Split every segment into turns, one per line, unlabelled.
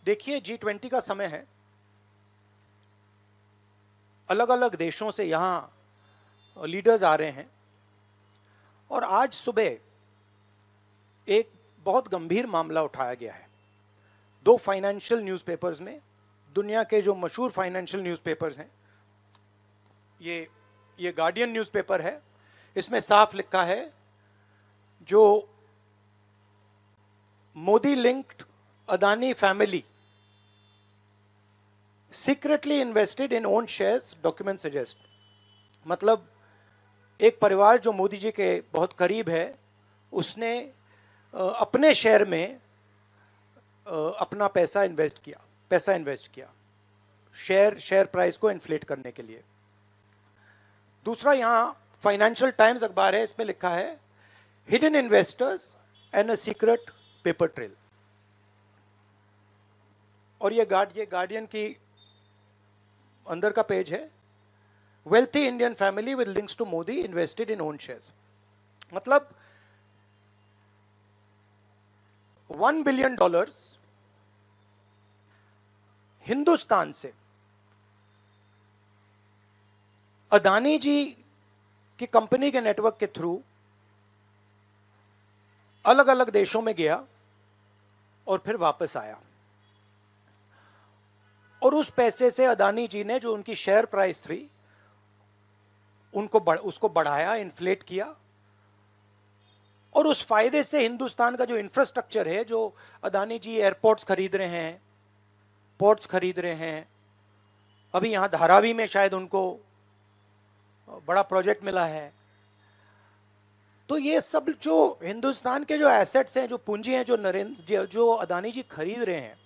देखिए, G20 का समय है। अलग अलग देशों से यहां लीडर्स आ रहे हैं और आज सुबह एक बहुत गंभीर मामला उठाया गया है। दो फाइनेंशियल न्यूज़पेपर्स में, दुनिया के जो मशहूर फाइनेंशियल न्यूज़पेपर्स हैं, ये गार्डियन न्यूज़पेपर है। इसमें साफ लिखा है, जो Modi linked Adani family secretly invested in own shares, document suggest. मतलब एक परिवार जो मोदी जी के बहुत करीब है, उसने अपने शेयर में अपना पैसा इन्वेस्ट किया शेयर प्राइस को इन्फ्लेट करने के लिए। दूसरा, यहां फाइनेंशियल टाइम्स अखबार है, इसमें लिखा है hidden investors and a secret paper trail. और ये गार्डियन की अंदर का पेज है, wealthy Indian family with links to Modi invested in own shares. मतलब $1 बिलियन हिंदुस्तान से अदानी जी की कंपनी के नेटवर्क के थ्रू अलग अलग देशों में गया और फिर वापस आया। और उस पैसे से अदानी जी ने, जो उनकी शेयर प्राइस थी, उसको बढ़ाया, इन्फ्लेट किया। और उस फायदे से हिंदुस्तान का जो इंफ्रास्ट्रक्चर है, जो अदानी जी एयरपोर्ट्स खरीद रहे हैं, पोर्ट्स खरीद रहे हैं, अभी यहां धारावी में शायद उनको बड़ा प्रोजेक्ट मिला है। तो ये सब जो हिंदुस्तान के जो एसेट्स हैं, जो पूंजी हैं, जो अदानी जी खरीद रहे हैं,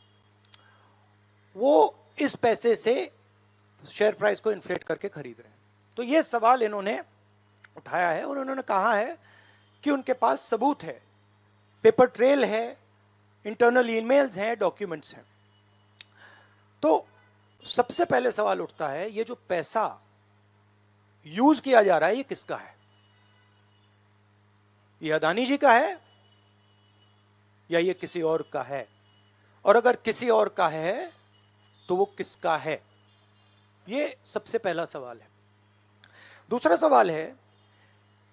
वो इस पैसे से शेयर प्राइस को इन्फ्लेट करके खरीद रहे हैं। तो ये सवाल इन्होंने उठाया है और उन्होंने कहा है कि उनके पास सबूत है, पेपर ट्रेल है, इंटरनल ईमेल्स हैं, डॉक्यूमेंट्स हैं। तो सबसे पहले सवाल उठता है, ये जो पैसा यूज किया जा रहा है, ये किसका है? ये अदानी जी का है या ये किसी और का है? और अगर किसी और का है तो वो किसका है? ये सबसे पहला सवाल है। दूसरा सवाल है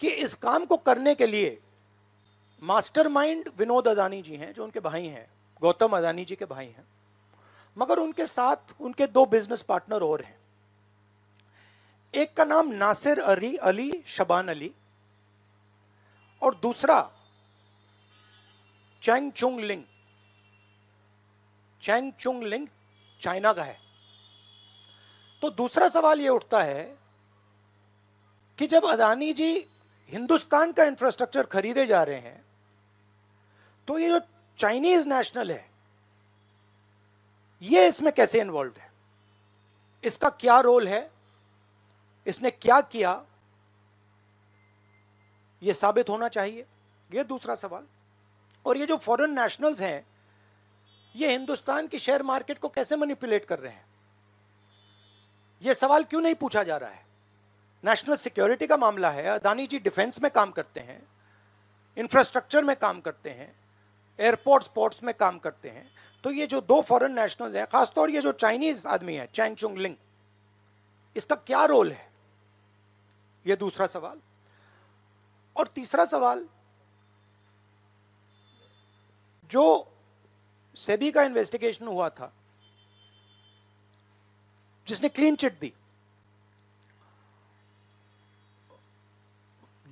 कि इस काम को करने के लिए मास्टरमाइंड विनोद अदानी जी हैं, जो उनके भाई हैं, गौतम अदानी जी के भाई हैं, मगर उनके साथ उनके दो बिजनेस पार्टनर और हैं। एक का नाम नासिर अली शबान अली और दूसरा चैंग चुंग लिंग चाइना का है। तो दूसरा सवाल यह उठता है कि जब अदानी जी हिंदुस्तान का इंफ्रास्ट्रक्चर खरीदे जा रहे हैं, तो ये जो चाइनीज नेशनल है, ये इसमें कैसे इन्वॉल्व है? इसका क्या रोल है? इसने क्या किया? यह साबित होना चाहिए। यह दूसरा सवाल। और ये जो फॉरेन नेशनल्स हैं, ये हिंदुस्तान की शेयर मार्केट को कैसे मैनिपुलेट कर रहे हैं? यह सवाल क्यों नहीं पूछा जा रहा है? नेशनल सिक्योरिटी का मामला है। अदानी जी डिफेंस में काम करते हैं, इंफ्रास्ट्रक्चर में काम करते हैं, एयरपोर्ट्स पोर्ट्स में काम करते हैं। तो ये जो दो फॉरेन नेशनल्स हैं, खासतौर ये जो चाइनीज आदमी है चैंग चुंग लिंग, इसका क्या रोल है? यह दूसरा सवाल। और तीसरा सवाल, जो सेबी का इन्वेस्टिगेशन हुआ था, जिसने क्लीन चिट दी,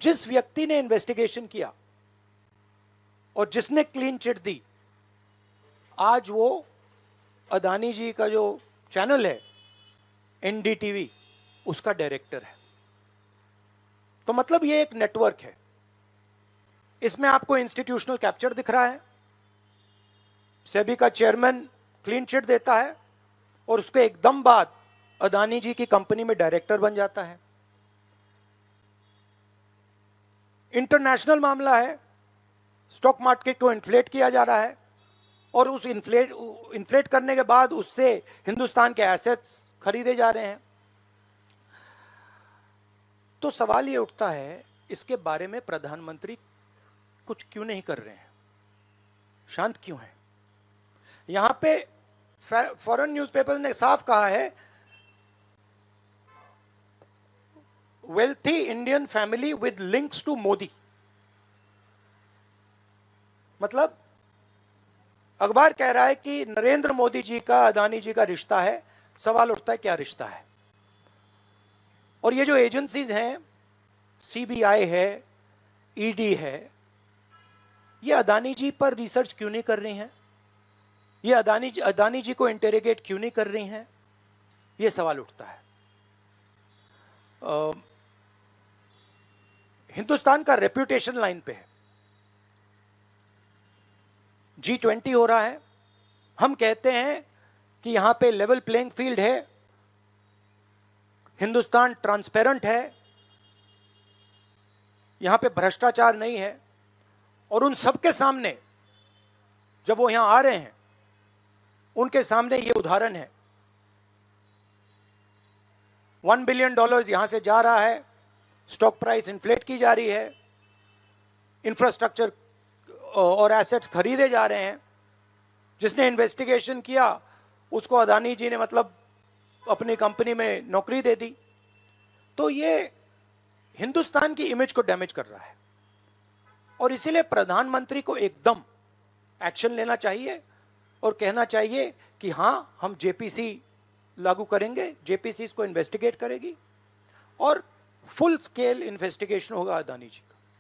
जिस व्यक्ति ने इन्वेस्टिगेशन किया और जिसने क्लीन चिट दी, आज वो अदानी जी का जो चैनल है एनडीटीवी, उसका डायरेक्टर है। तो मतलब ये एक नेटवर्क है। इसमें आपको इंस्टीट्यूशनल कैप्चर दिख रहा है। सेबी का चेयरमैन क्लीन चिट देता है और उसके एकदम बाद अदानी जी की कंपनी में डायरेक्टर बन जाता है। इंटरनेशनल मामला है, स्टॉक मार्केट को इन्फ्लेट किया जा रहा है और उस इन्फ्लेट करने के बाद उससे हिंदुस्तान के एसेट्स खरीदे जा रहे हैं। तो सवाल यह उठता है, इसके बारे में प्रधानमंत्री कुछ क्यों नहीं कर रहे हैं? शांत क्यों हैं? यहां पे फॉरेन न्यूज़पेपर ने साफ कहा है, wealthy Indian family with links to Modi. मतलब अखबार कह रहा है कि नरेंद्र मोदी जी का अदानी जी का रिश्ता है। सवाल उठता है क्या रिश्ता है। और ये जो एजेंसीज हैं, सीबीआई है, ईडी है, ये अदानी जी पर रिसर्च क्यों नहीं कर रही हैं? ये अदानी जी को इंटेरोगेट क्यों नहीं कर रही हैं? ये सवाल उठता है। हिंदुस्तान का रेप्यूटेशन लाइन पे है। G20 हो रहा है, हम कहते हैं कि यहां पे लेवल प्लेइंग फील्ड है, हिंदुस्तान ट्रांसपेरेंट है, यहां पे भ्रष्टाचार नहीं है। और उन सबके सामने जब वो यहां आ रहे हैं, उनके सामने ये उदाहरण है। $1 बिलियन यहां से जा रहा है, स्टॉक प्राइस इन्फ्लेट की जा रही है, इंफ्रास्ट्रक्चर और एसेट्स खरीदे जा रहे हैं। जिसने इन्वेस्टिगेशन किया उसको अदानी जी ने मतलब अपनी कंपनी में नौकरी दे दी। तो ये हिंदुस्तान की इमेज को डैमेज कर रहा है और इसीलिए प्रधानमंत्री को एकदम एक्शन लेना चाहिए और कहना चाहिए कि हां, हम जेपीसी लागू करेंगे, जेपीसी इसको इन्वेस्टिगेट करेगी और फुल स्केल इन्वेस्टिगेशन होगा अदानी जी का।